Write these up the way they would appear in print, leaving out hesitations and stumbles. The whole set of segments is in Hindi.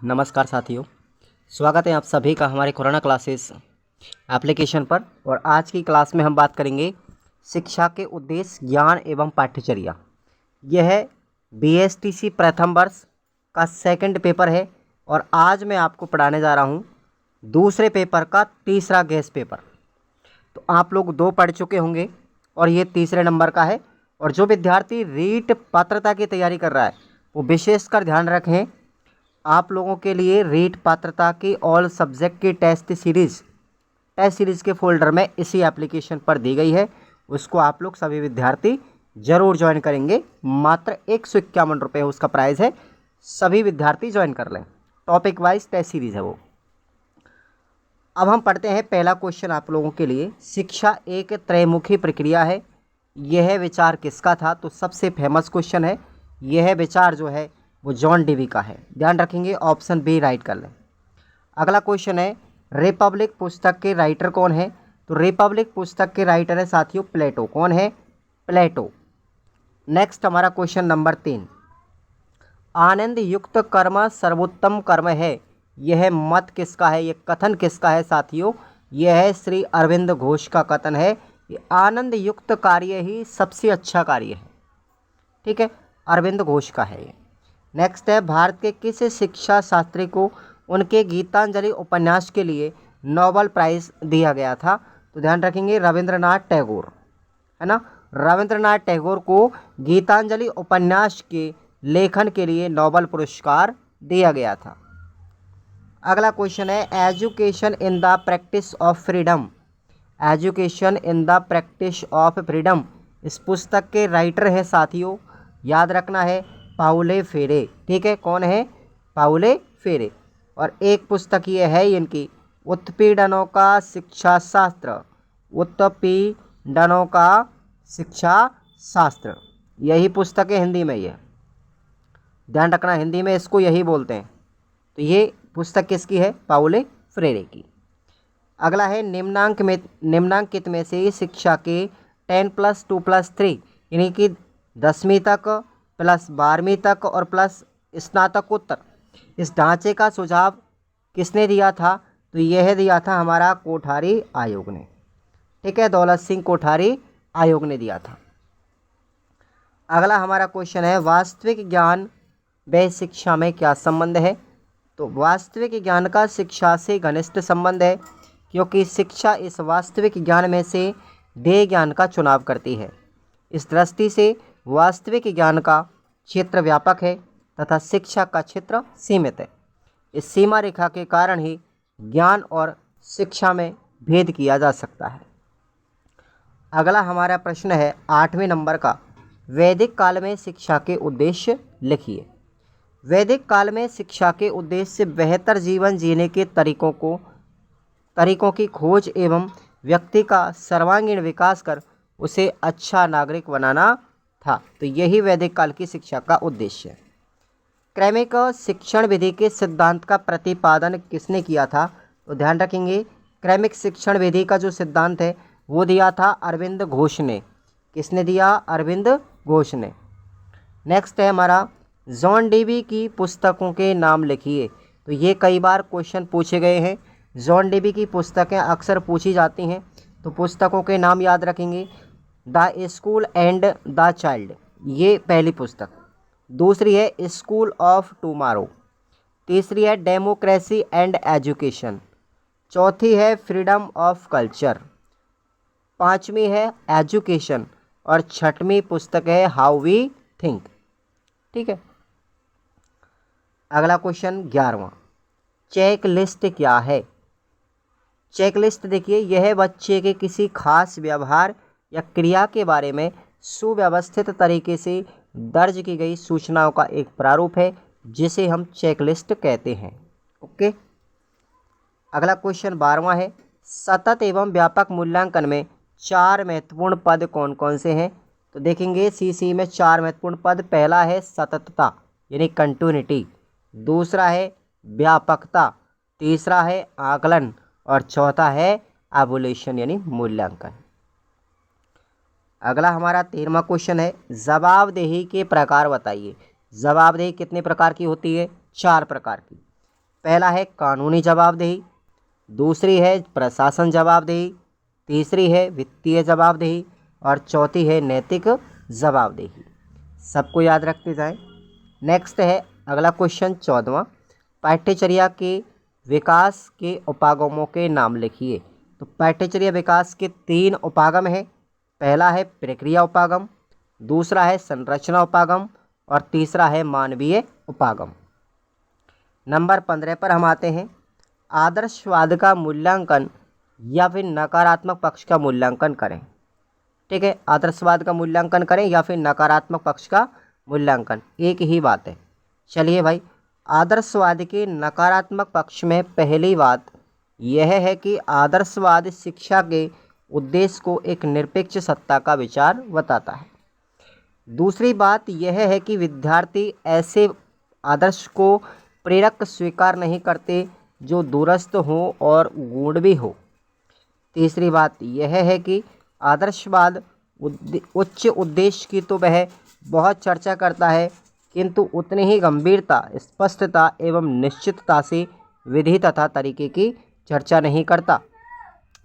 नमस्कार साथियों, स्वागत है आप सभी का हमारे कोरोना क्लासेस एप्लीकेशन पर। और आज की क्लास में हम बात करेंगे शिक्षा के उद्देश्य, ज्ञान एवं पाठ्यचर्या। यह है बीएसटीसी प्रथम वर्ष का सेकंड पेपर है और आज मैं आपको पढ़ाने जा रहा हूँ दूसरे पेपर का तीसरा गेस्ट पेपर। तो आप लोग 2 पढ़ चुके होंगे और ये तीसरे नंबर का है। और जो विद्यार्थी रीट पात्रता की तैयारी कर रहा है वो विशेषकर ध्यान रखें, आप लोगों के लिए रीट पात्रता की ऑल सब्जेक्ट की टेस्ट सीरीज़ के फोल्डर में इसी एप्लीकेशन पर दी गई है। उसको आप लोग सभी विद्यार्थी जरूर ज्वाइन करेंगे। मात्र 151 रुपये उसका प्राइस है, सभी विद्यार्थी ज्वाइन कर लें। टॉपिक वाइज टेस्ट सीरीज़ है वो। अब हम पढ़ते हैं पहला क्वेश्चन आप लोगों के लिए। शिक्षा एक त्रैमुखी प्रक्रिया है, यह विचार किसका था? तो सबसे फेमस क्वेश्चन है। यह विचार जो है वो जॉन डीवी का है। ध्यान रखेंगे, ऑप्शन बी राइट कर लें। अगला क्वेश्चन है, रिपब्लिक पुस्तक के राइटर कौन है? तो रिपब्लिक पुस्तक के राइटर है साथियों प्लेटो। कौन है? प्लेटो। नेक्स्ट हमारा क्वेश्चन नंबर 3, आनंद युक्त कर्म सर्वोत्तम कर्म है, यह मत किसका है? यह कथन किसका है साथियों? यह है श्री अरविंद घोष का कथन है। ये आनंद युक्त कार्य ही सबसे अच्छा कार्य है। ठीक है, अरविंद घोष का है ये। नेक्स्ट है, भारत के किस शिक्षा शास्त्री को उनके गीतांजलि उपन्यास के लिए नोबेल प्राइज़ दिया गया था? तो ध्यान रखेंगे, रविंद्रनाथ टैगोर, है ना। रविंद्रनाथ टैगोर को गीतांजलि उपन्यास के लेखन के लिए नोबेल पुरस्कार दिया गया था। अगला क्वेश्चन है, education in the practice of freedom, education in the practice of freedom, इस पुस्तक के राइटर हैं साथियों, याद रखना है, पाउले फेरे। ठीक है, कौन है? पाउले फेरे। और एक पुस्तक ये है इनकी, उत्पीड़नों का शिक्षा शास्त्र, उत्पीड़नों का शिक्षा शास्त्र, यही पुस्तक है हिंदी में। ये ध्यान रखना, हिंदी में इसको यही बोलते हैं। तो ये पुस्तक किसकी है? पाउले फ्रेरे की। अगला है, निम्नांकित में से शिक्षा के 10+2+3 यानी कि 10वीं तक प्लस 12वीं तक और प्लस स्नातकोत्तर, इस ढांचे का सुझाव किसने दिया था? तो यह दिया था हमारा कोठारी आयोग ने। ठीक है, दौलत सिंह कोठारी आयोग ने दिया था। अगला हमारा क्वेश्चन है, वास्तविक ज्ञान व शिक्षा में क्या संबंध है? तो वास्तविक ज्ञान का शिक्षा से घनिष्ठ संबंध है, क्योंकि शिक्षा इस वास्तविक ज्ञान में से देह ज्ञान का चुनाव करती है। इस दृष्टि से वास्तविक ज्ञान का क्षेत्र व्यापक है तथा शिक्षा का क्षेत्र सीमित है। इस सीमा रेखा के कारण ही ज्ञान और शिक्षा में भेद किया जा सकता है। अगला हमारा प्रश्न है 8वें नंबर का, वैदिक काल में शिक्षा के उद्देश्य लिखिए। वैदिक काल में शिक्षा के उद्देश्य बेहतर जीवन जीने के तरीकों की खोज एवं व्यक्ति का सर्वांगीण विकास कर उसे अच्छा नागरिक बनाना था। तो यही वैदिक काल की शिक्षा का उद्देश्य है। क्रमिक शिक्षण विधि के सिद्धांत का प्रतिपादन किसने किया था? तो ध्यान रखेंगे, क्रमिक शिक्षण विधि का जो सिद्धांत है वो दिया था अरविंद घोष ने। किसने दिया? अरविंद घोष ने। नेक्स्ट है हमारा, जॉन डीवी की पुस्तकों के नाम लिखिए। तो ये कई बार क्वेश्चन पूछे गए हैं। जॉन डीवी की पुस्तकें अक्सर पूछी जाती हैं, तो पुस्तकों के नाम याद रखेंगे, the school and the child, ये पहली पुस्तक। दूसरी है स्कूल ऑफ टुमारो। तीसरी है डेमोक्रेसी एंड एजुकेशन। चौथी है फ्रीडम ऑफ कल्चर। पांचवी है एजुकेशन और छठवीं पुस्तक है हाउ वी थिंक। ठीक है, अगला क्वेश्चन 11वां, चेक लिस्ट क्या है? चेक लिस्ट देखिए, यह बच्चे के किसी खास व्यवहार या क्रिया के बारे में सुव्यवस्थित तरीके से दर्ज की गई सूचनाओं का एक प्रारूप है, जिसे हम चेक लिस्ट कहते हैं। ओके, अगला क्वेश्चन 12वां है, सतत एवं व्यापक मूल्यांकन में 4 महत्वपूर्ण पद कौन कौन से हैं? तो देखेंगे सीसी में 4 महत्वपूर्ण पद। पहला है सततता यानी कंटिन्यूटी, दूसरा है व्यापकता, तीसरा है आकलन और चौथा है एवोल्यूशन यानी मूल्यांकन। अगला हमारा 13वां क्वेश्चन है, जवाबदेही के प्रकार बताइए। जवाबदेही कितने प्रकार की होती है? 4 प्रकार की। पहला है कानूनी जवाबदेही, दूसरी है प्रशासन जवाबदेही, तीसरी है वित्तीय जवाबदेही और चौथी है नैतिक जवाबदेही। सबको याद रखते जाएं। नेक्स्ट है अगला क्वेश्चन 14वां, पाठ्यचर्या के विकास के उपागमों के नाम लिखिए। तो पाठ्यचर्या विकास के 3 उपागम हैं। पहला है प्रक्रिया उपागम, दूसरा है संरचना उपागम और तीसरा है मानवीय उपागम। नंबर 15 पर हम आते हैं। आदर्शवाद का मूल्यांकन या फिर नकारात्मक पक्ष का मूल्यांकन करें। ठीक है, आदर्शवाद का मूल्यांकन करें या फिर नकारात्मक पक्ष का मूल्यांकन, एक ही बात है। चलिए भाई, आदर्शवाद के नकारात्मक पक्ष में पहली बात यह है कि आदर्शवाद शिक्षा के उद्देश्य को एक निरपेक्ष सत्ता का विचार बताता है। दूसरी बात यह है कि विद्यार्थी ऐसे आदर्श को प्रेरक स्वीकार नहीं करते जो दूरस्थ हो और गूढ़ भी हो। तीसरी बात यह है कि आदर्शवाद उच्च उद्देश्य की तो वह बहुत चर्चा करता है, किंतु उतनी ही गंभीरता, स्पष्टता एवं निश्चितता से विधि तथा तरीके की चर्चा नहीं करता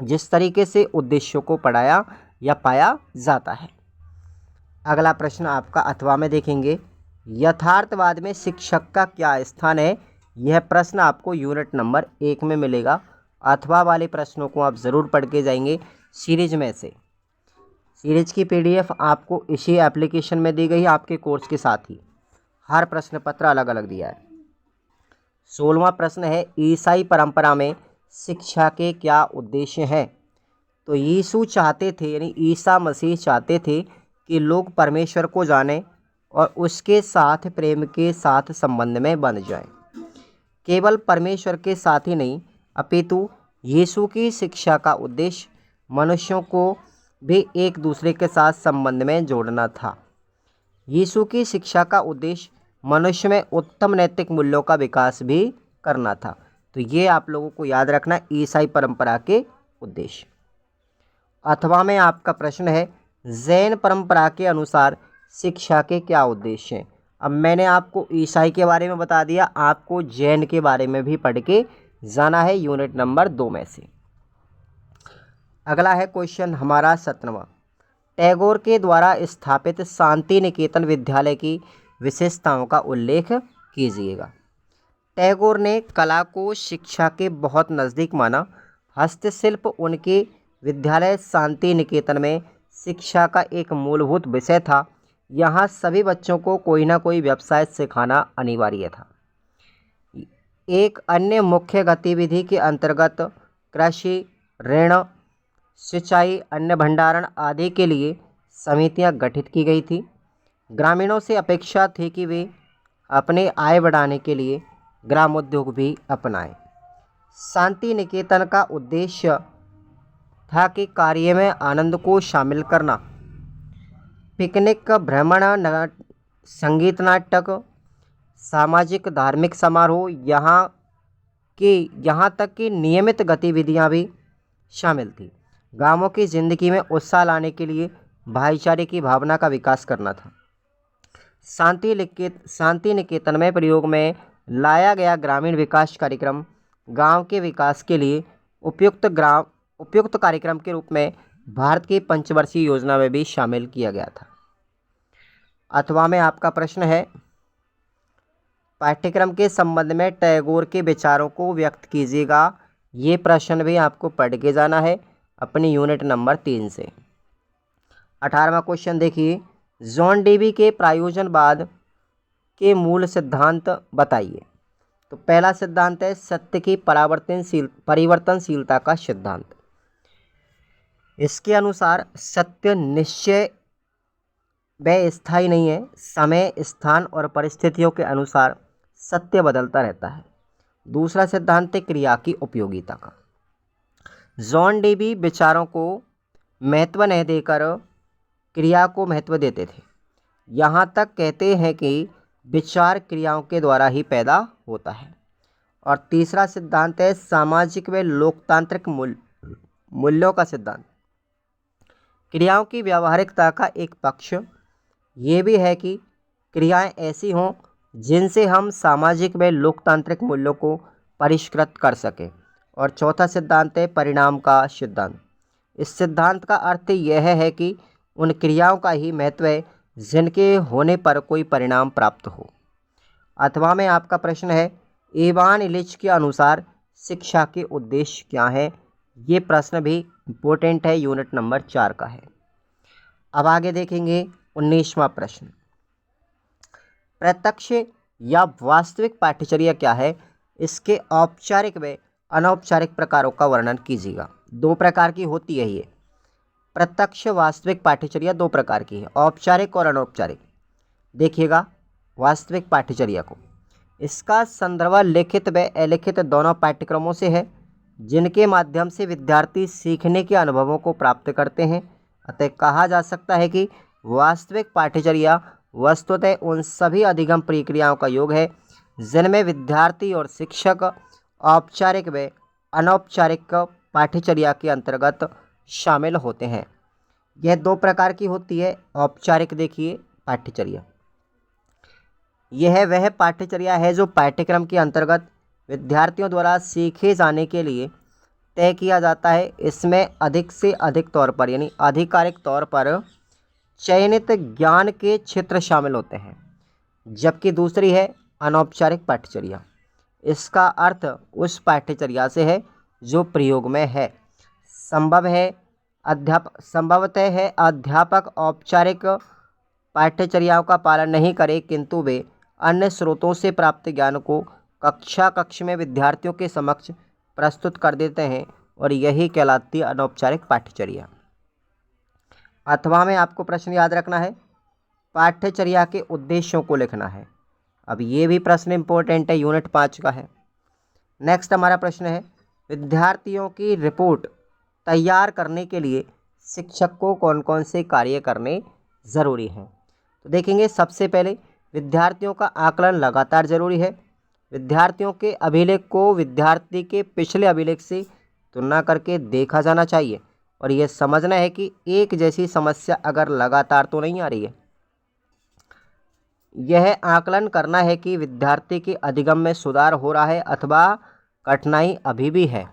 जिस तरीके से उद्देश्यों को पढ़ाया या पाया जाता है। अगला प्रश्न आपका अथवा में देखेंगे, यथार्थवाद में शिक्षक का क्या स्थान है। यह प्रश्न आपको यूनिट नंबर 1 में मिलेगा। अथवा वाले प्रश्नों को आप ज़रूर पढ़ के जाएंगे सीरीज में से। सीरीज की पीडीएफ आपको इसी एप्लीकेशन में दी गई है, आपके कोर्स के साथ ही हर प्रश्न पत्र अलग अलग दिया है। 16वां प्रश्न है, ईसाई परंपरा में शिक्षा के क्या उद्देश्य हैं। तो यीशु चाहते थे, यानी ईसा मसीह चाहते थे कि लोग परमेश्वर को जानें और उसके साथ प्रेम के साथ संबंध में बंध जाएं। केवल परमेश्वर के साथ ही नहीं, अपितु यीशु की शिक्षा का उद्देश्य मनुष्यों को भी एक दूसरे के साथ संबंध में जोड़ना था। यीशु की शिक्षा का उद्देश्य मनुष्य में उत्तम नैतिक मूल्यों का विकास भी करना था। तो ये आप लोगों को याद रखना, ईसाई परंपरा के उद्देश्य। अथवा में आपका प्रश्न है, जैन परंपरा के अनुसार शिक्षा के क्या उद्देश्य हैं। अब मैंने आपको ईसाई के बारे में बता दिया, आपको जैन के बारे में भी पढ़ के जाना है यूनिट नंबर 2 में से। अगला है क्वेश्चन हमारा 17वां, टैगोर के द्वारा स्थापित शांति निकेतन विद्यालय की विशेषताओं का उल्लेख कीजिएगा। टैगोर ने कला को शिक्षा के बहुत नज़दीक माना। हस्तशिल्प उनके विद्यालय शांति निकेतन में शिक्षा का एक मूलभूत विषय था। यहाँ सभी बच्चों को कोई ना कोई व्यवसाय सिखाना अनिवार्य था। एक अन्य मुख्य गतिविधि के अंतर्गत कृषि, ऋण, सिंचाई, अन्न भंडारण आदि के लिए समितियां गठित की गई थी। ग्रामीणों से अपेक्षा थी कि वे अपने आय बढ़ाने के लिए ग्रामोद्योग भी अपनाएं। शांति निकेतन का उद्देश्य था कि कार्य में आनंद को शामिल करना। पिकनिक, भ्रमण, संगीत, नाटक, सामाजिक धार्मिक समारोह, यहाँ तक कि नियमित गतिविधियां भी शामिल थी। गांवों की जिंदगी में उत्साह लाने के लिए भाईचारे की भावना का विकास करना था। शांति निकेतन में प्रयोग में लाया गया ग्रामीण विकास कार्यक्रम गांव के विकास के लिए उपयुक्त कार्यक्रम के रूप में भारत की पंचवर्षीय योजना में भी शामिल किया गया था। अथवा में आपका प्रश्न है, पाठ्यक्रम के संबंध में टैगोर के विचारों को व्यक्त कीजिएगा। ये प्रश्न भी आपको पढ़ के जाना है अपनी यूनिट नंबर 3 से। 18वां क्वेश्चन देखिए, जॉन डेवी के प्रयोजनवाद के मूल सिद्धांत बताइए। तो पहला सिद्धांत है सत्य की परिवर्तनशीलता का सिद्धांत। इसके अनुसार सत्य निश्चय व स्थायी नहीं है। समय, स्थान और परिस्थितियों के अनुसार सत्य बदलता रहता है। दूसरा सिद्धांत है क्रिया की उपयोगिता का। जॉन डेवी विचारों को महत्व नहीं देकर क्रिया को महत्व देते थे। यहाँ तक कहते हैं कि विचार क्रियाओं के द्वारा ही पैदा होता है। और तीसरा सिद्धांत है सामाजिक व लोकतांत्रिक मूल्यों का सिद्धांत। क्रियाओं की व्यावहारिकता का एक पक्ष ये भी है कि क्रियाएं ऐसी हों जिनसे हम सामाजिक व लोकतांत्रिक मूल्यों को परिष्कृत कर सके। और चौथा सिद्धांत है परिणाम का सिद्धांत। इस सिद्धांत का अर्थ यह है कि उन क्रियाओं का ही महत्व है जिनके होने पर कोई परिणाम प्राप्त हो। अथवा में आपका प्रश्न है इवान इलिच के अनुसार शिक्षा के उद्देश्य क्या है। ये प्रश्न भी इम्पोर्टेंट है, यूनिट नंबर 4 का है। अब आगे देखेंगे 19वां प्रश्न, प्रत्यक्ष या वास्तविक पाठ्यचर्या क्या है, इसके औपचारिक व अनौपचारिक प्रकारों का वर्णन कीजिएगा। दो प्रकार की होती है ये प्रत्यक्ष वास्तविक पाठ्यचर्या, दो प्रकार की है, औपचारिक और अनौपचारिक। देखिएगा वास्तविक पाठ्यचर्या को, इसका संदर्भ लिखित व अलिखित दोनों पाठ्यक्रमों से है जिनके माध्यम से विद्यार्थी सीखने के अनुभवों को प्राप्त करते हैं। अतः कहा जा सकता है कि वास्तविक पाठ्यचर्या वस्तुतः उन सभी अधिगम प्रक्रियाओं का योग है जिनमें विद्यार्थी और शिक्षक औपचारिक व अनौपचारिक पाठ्यचर्या के अंतर्गत शामिल होते हैं। यह दो प्रकार की होती है। औपचारिक देखिए पाठ्यचर्या, यह वह पाठ्यचर्या है जो पाठ्यक्रम के अंतर्गत विद्यार्थियों द्वारा सीखे जाने के लिए तय किया जाता है। इसमें अधिक से अधिक तौर पर यानी आधिकारिक तौर पर चयनित ज्ञान के क्षेत्र शामिल होते हैं। जबकि दूसरी है अनौपचारिक पाठ्यचर्या। इसका अर्थ उस पाठ्यचर्या से है जो प्रयोग में है। संभवतः है अध्यापक औपचारिक पाठ्यचर्याओं का पालन नहीं करे किंतु वे अन्य स्रोतों से प्राप्त ज्ञान को कक्ष में विद्यार्थियों के समक्ष प्रस्तुत कर देते हैं और यही कहलाती है अनौपचारिक पाठ्यचर्या। अथवा में आपको प्रश्न याद रखना है, पाठ्यचर्या के उद्देश्यों को लिखना है। अब ये भी प्रश्न इंपॉर्टेंट है, यूनिट 5 का है। नेक्स्ट हमारा प्रश्न है विद्यार्थियों की रिपोर्ट तैयार करने के लिए शिक्षक को कौन कौन से कार्य करने ज़रूरी हैं। तो देखेंगे सबसे पहले विद्यार्थियों का आकलन लगातार जरूरी है। विद्यार्थियों के अभिलेख को विद्यार्थी के पिछले अभिलेख से तुलना करके देखा जाना चाहिए और यह समझना है कि एक जैसी समस्या अगर लगातार तो नहीं आ रही है। यह आकलन करना है कि विद्यार्थी के अधिगम में सुधार हो रहा है अथवा कठिनाई अभी भी है।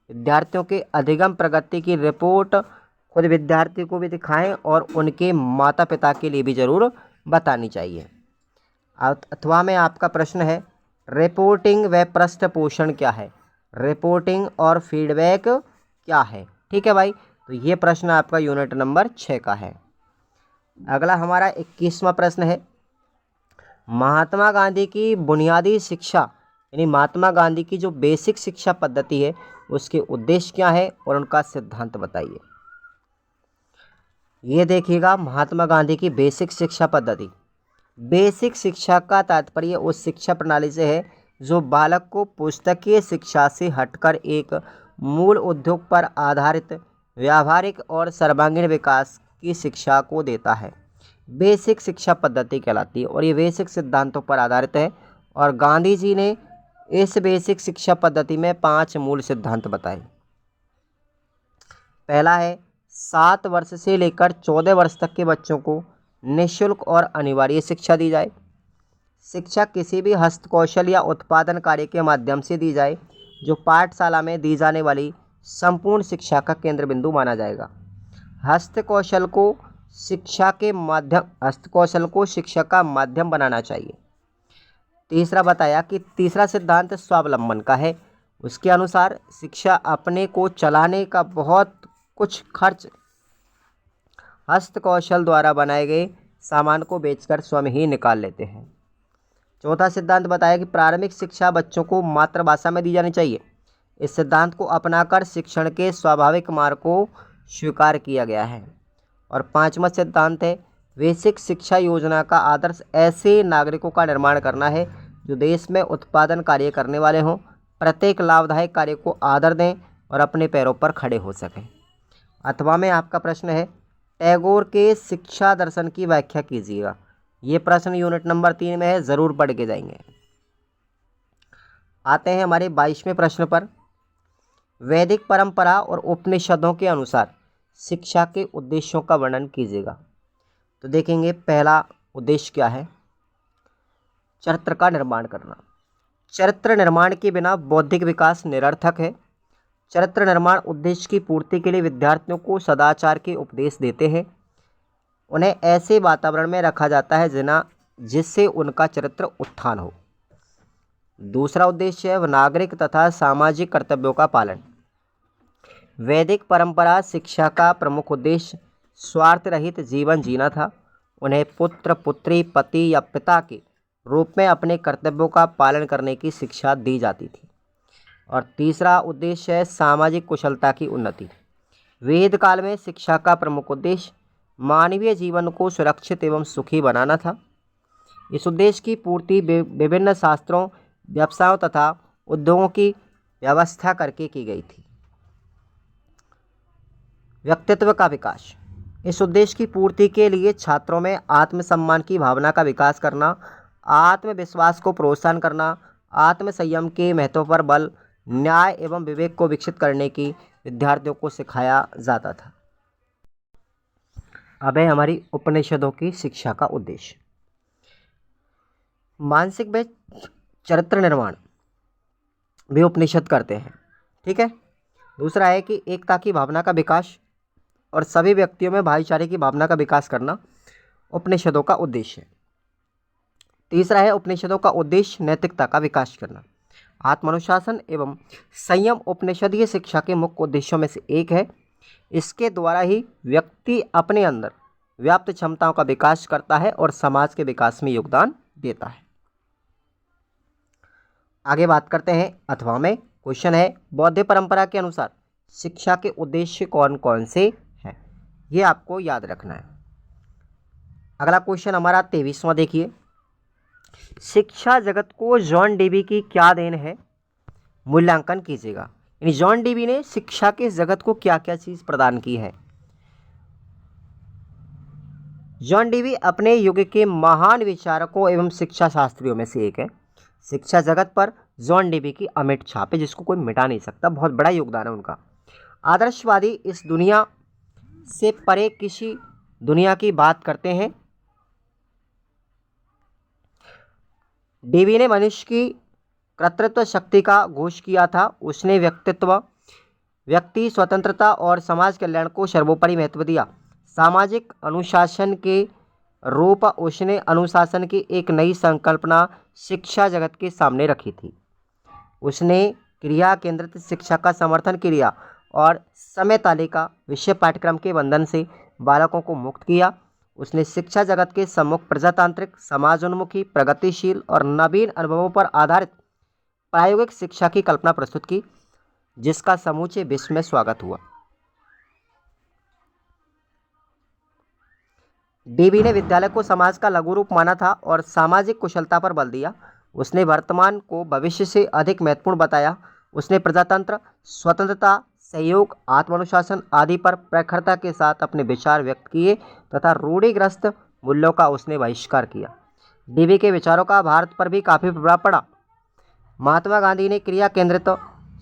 विद्यार्थियों के अधिगम प्रगति की रिपोर्ट खुद विद्यार्थी को भी दिखाएं और उनके माता पिता के लिए भी ज़रूर बतानी चाहिए। अथवा में आपका प्रश्न है रिपोर्टिंग व पृष्ठपोषण क्या है, रिपोर्टिंग और फीडबैक क्या है। ठीक है भाई, तो ये प्रश्न आपका यूनिट नंबर 6 का है। अगला हमारा 21वां प्रश्न है महात्मा गांधी की बुनियादी शिक्षा यानी महात्मा गांधी की जो बेसिक शिक्षा पद्धति है उसके उद्देश्य क्या है और उनका सिद्धांत बताइए। ये देखिएगा महात्मा गांधी की बेसिक शिक्षा पद्धति। बेसिक शिक्षा का तात्पर्य उस शिक्षा प्रणाली से है जो बालक को पुस्तकीय शिक्षा से हटकर एक मूल उद्योग पर आधारित व्यावहारिक और सर्वांगीण विकास की शिक्षा को देता है। बेसिक शिक्षा पद्धति कहलाती है और ये बेसिक सिद्धांतों पर आधारित है और गांधी जी ने इस बेसिक शिक्षा पद्धति में 5 मूल सिद्धांत बताए। पहला है 7 वर्ष से लेकर 14 वर्ष तक के बच्चों को निःशुल्क और अनिवार्य शिक्षा दी जाए। शिक्षा किसी भी हस्तकौशल या उत्पादन कार्य के माध्यम से दी जाए जो पाठशाला में दी जाने वाली संपूर्ण शिक्षा का केंद्र बिंदु माना जाएगा। हस्तकौशल को शिक्षा का माध्यम बनाना चाहिए। तीसरा बताया कि तीसरा सिद्धांत स्वावलंबन का है। उसके अनुसार शिक्षा अपने को चलाने का बहुत कुछ खर्च हस्तकौशल द्वारा बनाए गए सामान को बेचकर स्वयं ही निकाल लेते हैं। चौथा सिद्धांत बताया कि प्रारंभिक शिक्षा बच्चों को मातृभाषा में दी जानी चाहिए। इस सिद्धांत को अपनाकर शिक्षण के स्वाभाविक मार्ग को स्वीकार किया गया है। और 5वां सिद्धांत है बेसिक शिक्षा योजना का आदर्श ऐसे नागरिकों का निर्माण करना है जो देश में उत्पादन कार्य करने वाले हों, प्रत्येक लाभदायक कार्य को आदर दें और अपने पैरों पर खड़े हो सकें। अथवा में आपका प्रश्न है टैगोर के शिक्षा दर्शन की व्याख्या कीजिएगा। ये प्रश्न यूनिट नंबर 3 में है, ज़रूर पढ़ के जाएंगे। आते हैं हमारे 22वें प्रश्न पर। वैदिक परंपरा और उपनिषदों के अनुसार शिक्षा के उद्देश्यों का वर्णन कीजिएगा। तो देखेंगे पहला उद्देश्य क्या है, चरित्र का निर्माण करना। चरित्र निर्माण के बिना बौद्धिक विकास निरर्थक है। चरित्र निर्माण उद्देश्य की पूर्ति के लिए विद्यार्थियों को सदाचार के उपदेश देते हैं। उन्हें ऐसे वातावरण में रखा जाता है जिससे उनका चरित्र उत्थान हो। दूसरा उद्देश्य है नागरिक तथा सामाजिक कर्तव्यों का पालन। वैदिक परंपरा शिक्षा का प्रमुख उद्देश्य स्वार्थ रहित जीवन जीना था। उन्हें पुत्र, पुत्री, पति या पिता के रूप में अपने कर्तव्यों का पालन करने की शिक्षा दी जाती थी। और तीसरा उद्देश्य है सामाजिक कुशलता की उन्नति। वेद काल में शिक्षा का प्रमुख उद्देश्य मानवीय जीवन को सुरक्षित एवं सुखी बनाना था। इस उद्देश्य की पूर्ति विभिन्न शास्त्रों, व्यवसायों तथा उद्योगों की व्यवस्था करके की गई थी। व्यक्तित्व का विकास। इस उद्देश्य की पूर्ति के लिए छात्रों में आत्मसम्मान की भावना का विकास करना, आत्मविश्वास को प्रोत्साहन करना, आत्मसंयम के महत्व पर बल, न्याय एवं विवेक को विकसित करने की विद्यार्थियों को सिखाया जाता था। अब है हमारी उपनिषदों की शिक्षा का उद्देश्य। मानसिक व चरित्र निर्माण भी उपनिषद करते हैं। ठीक है। दूसरा है कि एकता की भावना का विकास और सभी व्यक्तियों में भाईचारे की भावना का विकास करना उपनिषदों का उद्देश्य है। तीसरा है उपनिषदों का उद्देश्य नैतिकता का विकास करना। आत्मानुशासन एवं संयम उपनिषदीय शिक्षा के मुख्य उद्देश्यों में से एक है। इसके द्वारा ही व्यक्ति अपने अंदर व्याप्त क्षमताओं का विकास करता है और समाज के विकास में योगदान देता है। आगे बात करते हैं अथवा में। क्वेश्चन है बौद्ध परंपरा के अनुसार शिक्षा के उद्देश्य कौन कौन से हैं, ये आपको याद रखना है। अगला क्वेश्चन हमारा 23वां देखिए। शिक्षा जगत को जॉन डेवी की क्या देन है, मूल्यांकन कीजिएगा। यानी जॉन डेवी ने शिक्षा के जगत को क्या क्या चीज प्रदान की है। जॉन डेवी अपने युग के महान विचारकों एवं शिक्षा शास्त्रियों में से एक है। शिक्षा जगत पर जॉन डेवी की अमिट छाप है जिसको कोई मिटा नहीं सकता। बहुत बड़ा योगदान है उनका। आदर्शवादी इस दुनिया से परे किसी दुनिया की बात करते हैं। डेवी ने मनुष्य की कर्तृत्व शक्ति का घोष किया था। उसने व्यक्ति स्वतंत्रता और समाज कल्याण को सर्वोपरि महत्व दिया। सामाजिक अनुशासन के रूप उसने अनुशासन की एक नई संकल्पना शिक्षा जगत के सामने रखी थी। उसने क्रिया केंद्रित शिक्षा का समर्थन किया और समय तालिका विषय पाठ्यक्रम के बंधन से बालकों को मुक्त किया। उसने शिक्षा जगत के सम्मुख प्रजातांत्रिक, समाजोन्मुखी, प्रगतिशील और नवीन अनुभवों पर आधारित प्रायोगिक शिक्षा की कल्पना प्रस्तुत की, जिसका समूचे विश्व में स्वागत हुआ। डेवी ने विद्यालय को समाज का लघु रूप माना था और सामाजिक कुशलता पर बल दिया। उसने वर्तमान को भविष्य से अधिक महत्वपूर्ण बताया। उसने प्रजातंत्र, स्वतंत्रता, सहयोग, आत्मानुशासन आदि पर प्रखरता के साथ अपने विचार व्यक्त किए तथा रूढ़िग्रस्त मूल्यों का उसने बहिष्कार किया। डेवी के विचारों का भारत पर भी काफ़ी प्रभाव पड़ा। महात्मा गांधी ने क्रिया केंद्रित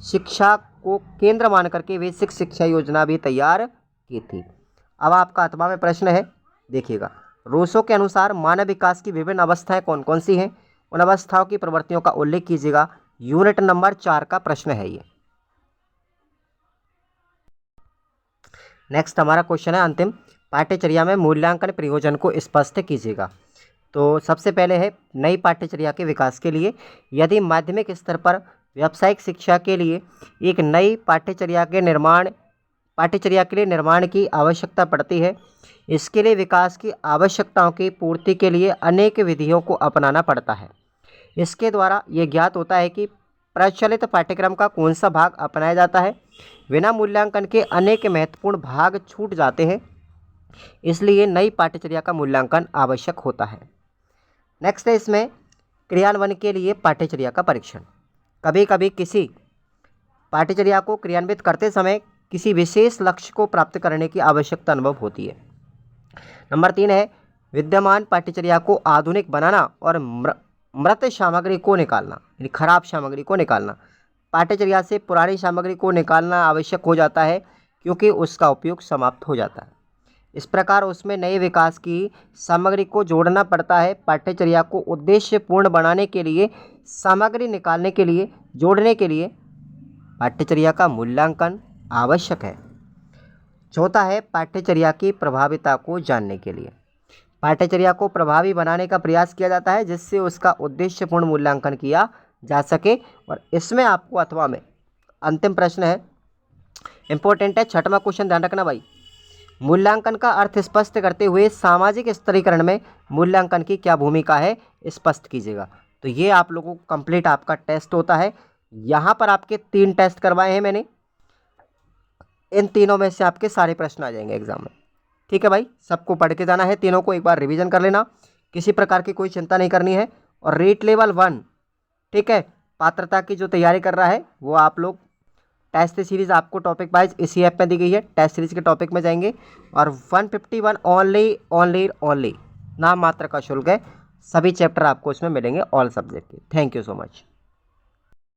शिक्षा को केंद्र मान करके बेसिक शिक्षा योजना भी तैयार की थी। अब आपका अथवा में प्रश्न है, देखिएगा। रूसो के अनुसार मानव विकास की विभिन्न अवस्थाएं कौन कौन सी हैं, उन अवस्थाओं की प्रवृत्तियों का उल्लेख कीजिएगा। यूनिट नंबर 4 का प्रश्न है ये। नेक्स्ट हमारा क्वेश्चन है अंतिम, पाठ्यचर्या में मूल्यांकन प्रयोजन को स्पष्ट कीजिएगा। तो सबसे पहले है नई पाठ्यचर्या के विकास के लिए यदि माध्यमिक स्तर पर व्यावसायिक शिक्षा के लिए एक नई पाठ्यचर्या के लिए निर्माण की आवश्यकता पड़ती है। इसके लिए विकास की आवश्यकताओं की पूर्ति के लिए अनेक विधियों को अपनाना पड़ता है। इसके द्वारा ये ज्ञात होता है कि प्रचलित पाठ्यक्रम का कौन सा भाग अपनाया जाता है। बिना मूल्यांकन के अनेक महत्वपूर्ण भाग छूट जाते हैं, इसलिए नई पाठ्यचर्या का मूल्यांकन आवश्यक होता है। नेक्स्ट है इसमें क्रियान्वयन के लिए पाठ्यचर्या का परीक्षण। कभी कभी किसी पाठ्यचर्या को क्रियान्वित करते समय किसी विशेष लक्ष्य को प्राप्त करने की आवश्यकता अनुभव होती है। नंबर 3 है विद्यमान पाठ्यचर्या को आधुनिक बनाना और मृत सामग्री को निकालना, यानी खराब सामग्री को निकालना। पाठ्यचर्या से पुरानी सामग्री को निकालना आवश्यक हो जाता है क्योंकि उसका उपयोग समाप्त हो जाता है। इस प्रकार उसमें नए विकास की सामग्री को जोड़ना पड़ता है। पाठ्यचर्या को उद्देश्यपूर्ण बनाने के लिए, सामग्री निकालने के लिए, जोड़ने के लिए पाठ्यचर्या का मूल्यांकन आवश्यक है। चौथा है पाठ्यचर्या की प्रभाविता को जानने के लिए। पाठ्यचर्या को प्रभावी बनाने का प्रयास किया जाता है जिससे उसका उद्देश्यपूर्ण मूल्यांकन किया जा सके। और इसमें आपको अथवा में अंतिम प्रश्न है, इंपॉर्टेंट है, छठवां क्वेश्चन ध्यान रखना भाई। मूल्यांकन का अर्थ स्पष्ट करते हुए सामाजिक स्तरीकरण में मूल्यांकन की क्या भूमिका है, स्पष्ट कीजिएगा। तो ये आप लोगों को कंप्लीट आपका टेस्ट होता है। यहाँ पर आपके 3 टेस्ट करवाए हैं मैंने, इन तीनों में से आपके सारे प्रश्न आ जाएंगे एग्जाम में। ठीक है भाई, सबको पढ़ के जाना है, तीनों को एक बार रिवीजन कर लेना, किसी प्रकार की कोई चिंता नहीं करनी है। और रेट लेवल 1, ठीक है, पात्रता की जो तैयारी कर रहा है वो आप लोग टेस्ट सीरीज़ आपको टॉपिक वाइज इसी ऐप में दी गई है, टेस्ट सीरीज़ के टॉपिक में जाएंगे। और 151 ओनली नाम मात्र का शुल्क है, सभी चैप्टर आपको इसमें मिलेंगे ऑल सब्जेक्ट के। Thank you so much.